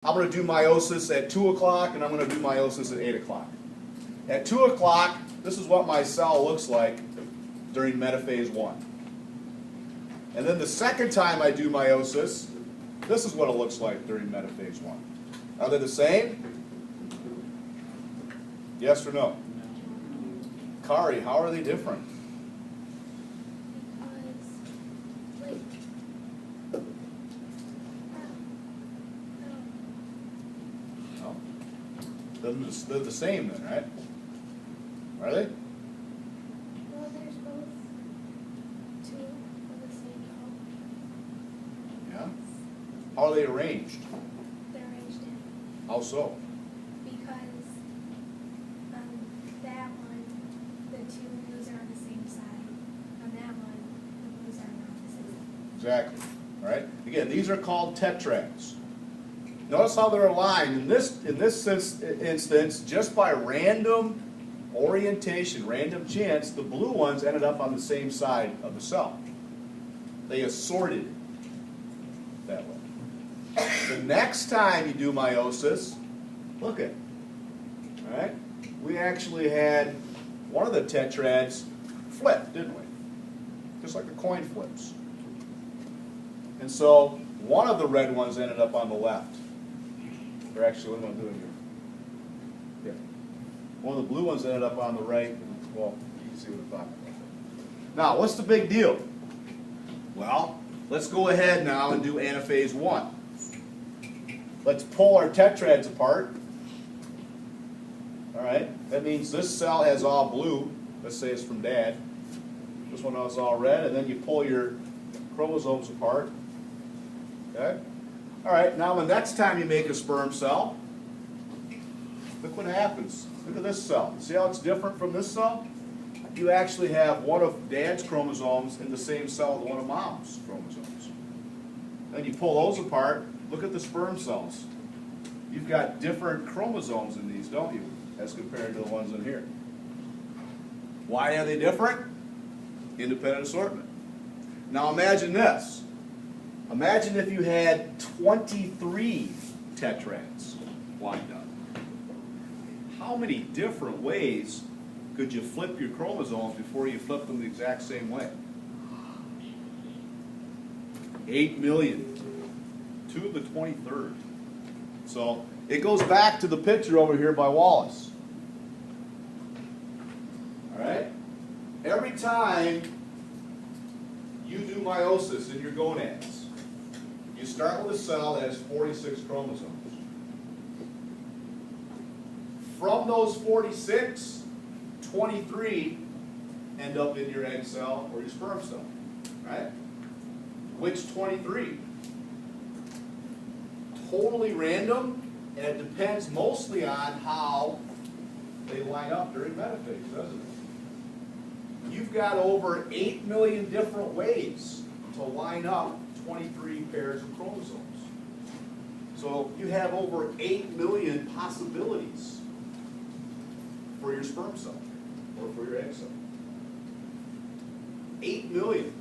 I'm going to do meiosis at 2 o'clock and I'm going to do meiosis at 8 o'clock. At 2 o'clock, this is what my cell looks like during metaphase 1. And then the second time I do meiosis, this is what it looks like during metaphase 1. Are they the same? Yes or no? Kari, how are they different? They're the same then, right? Are they? Well, there's both two of the same cell. Yeah. How are they arranged? They're arranged in. How so? Because that one, the two blues are on the same side. On that one, the blues are on the opposite side. Exactly. All right. Again, these are called tetrads. Notice how they're aligned. In this instance, just by random orientation, random chance, the blue ones ended up on the same side of the cell. They assorted that way. The next time you do meiosis, look at it. All right? We actually had one of the tetrads flip, didn't we? Just like the coin flips. And so one of the red ones ended up on the left. Or actually, what am I doing here? Yeah. One of the blue ones ended up on the right. Well, you can see what I'm talking about. Now, what's the big deal? Well, let's go ahead now and do anaphase 1. Let's pull our tetrads apart. All right. That means this cell has all blue. Let's say it's from Dad. This one has all red. And then you pull your chromosomes apart. Okay? All right, now the next time you make a sperm cell, look what happens. Look at this cell. See how it's different from this cell? You actually have one of Dad's chromosomes in the same cell as one of Mom's chromosomes. Then you pull those apart, look at the sperm cells. You've got different chromosomes in these, don't you, as compared to the ones in here. Why are they different? Independent assortment. Now imagine this. Imagine if you had 23 tetrads lined up. How many different ways could you flip your chromosomes before you flip them the exact same way? 8 million. 2 to the 23rd. So it goes back to the picture over here by Wallace. All right? Every time you do meiosis in your gonads, you start with a cell that has 46 chromosomes. From those 46, 23 end up in your egg cell or your sperm cell, right? Which 23? Totally random, and it depends mostly on how they line up during metaphase, doesn't it? You've got over 8 million different ways to line up 23 pairs of chromosomes. So you have over 8 million possibilities for your sperm cell or for your egg cell. 8 million.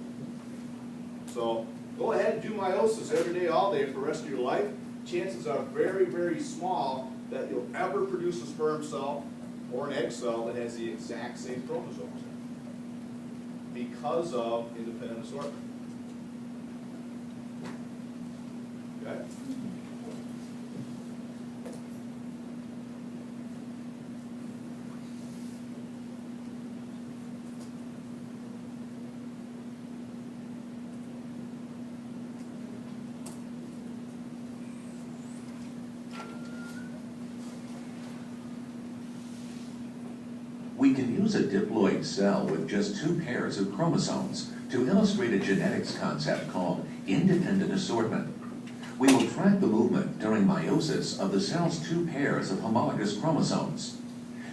So go ahead and do meiosis every day, all day for the rest of your life. Chances are very, very small that you'll ever produce a sperm cell or an egg cell that has the exact same chromosomes because of independent assortment. Okay. We can use a diploid cell with just 2 pairs of chromosomes to illustrate a genetics concept called independent assortment. We will track the movement during meiosis of the cell's 2 pairs of homologous chromosomes.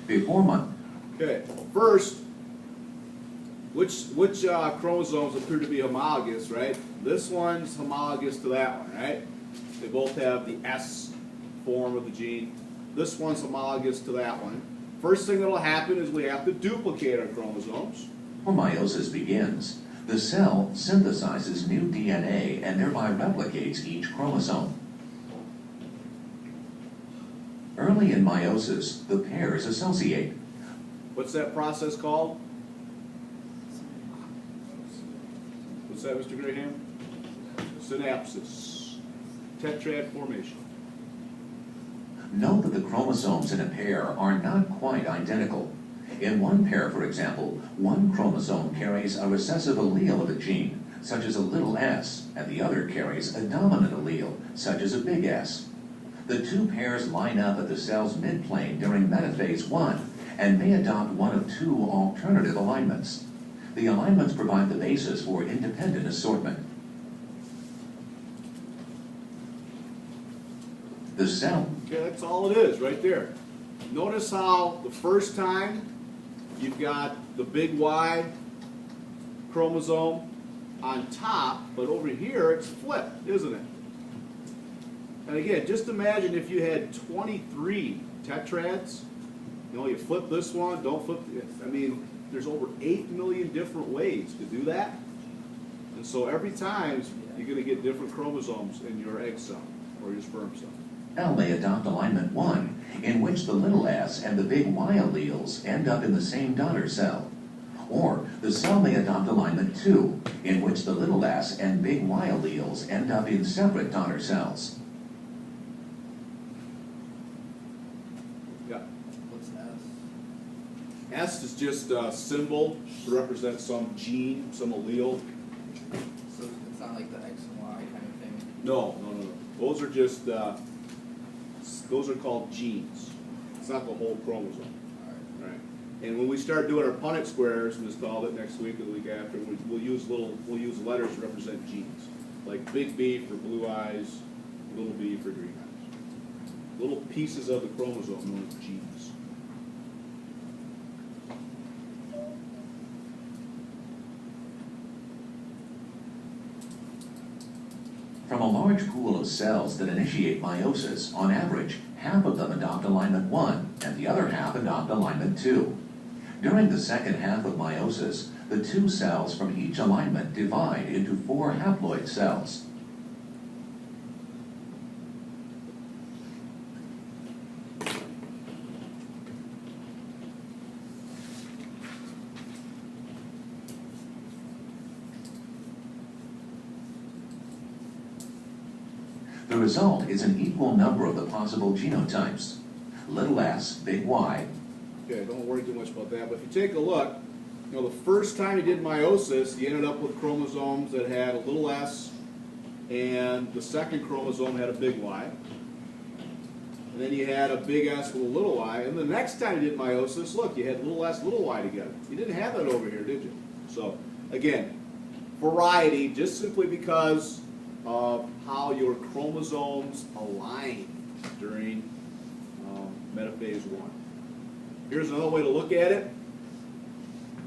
Okay, first, which chromosomes appear to be homologous, right? This one's homologous to that one, right? They both have the S form of the gene. This one's homologous to that one. First thing that will happen is we have to duplicate our chromosomes. Before meiosis begins, the cell synthesizes new DNA and thereby replicates each chromosome. Early in meiosis, the pairs associate. What's that process called? What's that, Mr. Graham? Synapsis. Tetrad formation. Note that the chromosomes in a pair are not quite identical. In one pair, for example, one chromosome carries a recessive allele of a gene, such as a little s, and the other carries a dominant allele, such as a big S. The two pairs line up at the cell's midplane during metaphase 1 and may adopt one of two alternative alignments. The alignments provide the basis for independent assortment. The cell. Okay, that's all it is right there. Notice how the first time you've got the big Y chromosome on top, but over here it's flipped, isn't it? And again, just imagine if you had 23 tetrads. You know, you flip this one, don't flip this. I mean, there's over 8 million different ways to do that. And so every time you're going to get different chromosomes in your egg cell or your sperm cell. Cell may adopt alignment 1, in which the little s and the big Y alleles end up in the same daughter cell. Or the cell may adopt alignment 2, in which the little s and big Y alleles end up in separate daughter cells. Yeah. What's S? S is just a symbol to represent some gene, some allele. So it's not like the X and Y kind of thing? No. Those are just, those are called genes. It's not the whole chromosome. Alright. Right. And when we start doing our Punnett squares, and install it next week or the week after, we'll use letters to represent genes. Like big B for blue eyes, little b for green eyes. Little pieces of the chromosome known as genes. From a large pool of cells that initiate meiosis, on average, half of them adopt alignment 1 and the other half adopt alignment 2. During the second half of meiosis, the two cells from each alignment divide into 4 haploid cells. The result is an equal number of the possible genotypes. Little s, big Y. Okay, don't worry too much about that, but if you take a look, you know, the first time you did meiosis, you ended up with chromosomes that had a little s, and the second chromosome had a big Y. And then you had a big S with a little y, and the next time you did meiosis, look, you had little s, little y together. You didn't have that over here, did you? So, again, variety, just simply because of how your chromosomes align during metaphase 1. Here's another way to look at it.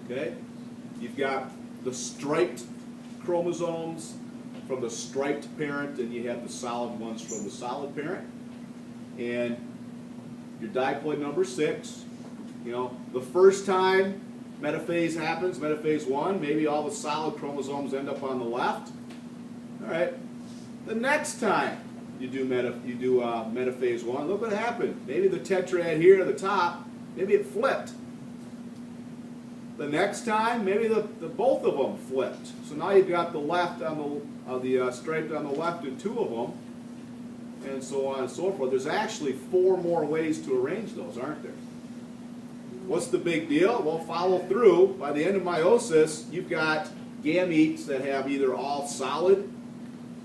Okay, you've got the striped chromosomes from the striped parent, and you have the solid ones from the solid parent. And your diploid number 6, you know, the first time metaphase happens, metaphase 1, maybe all the solid chromosomes end up on the left. All right. The next time you do metaphase 1, look what happened. Maybe the tetrad here at the top, maybe it flipped. The next time, maybe the both of them flipped. So now you've got the left on the striped on the left and 2 of them, and so on and so forth. There's actually 4 more ways to arrange those, aren't there? What's the big deal? Well, follow through. By the end of meiosis, you've got gametes that have either all solid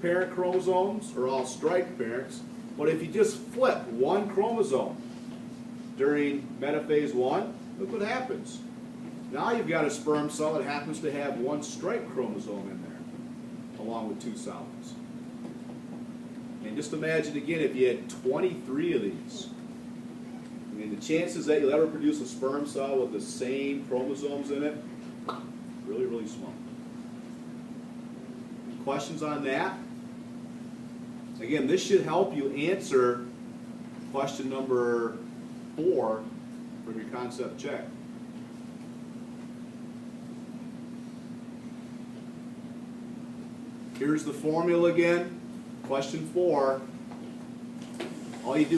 parent chromosomes or all striped parents. But if you just flip one chromosome during metaphase 1, look what happens. Now you've got a sperm cell that happens to have 1 striped chromosome in there, along with 2 solids. And just imagine again if you had 23 of these. I mean, the chances that you'll ever produce a sperm cell with the same chromosomes in it, really, really small. Questions on that? Again, this should help you answer question number 4 from your concept check. Here's the formula again. Question 4. All you do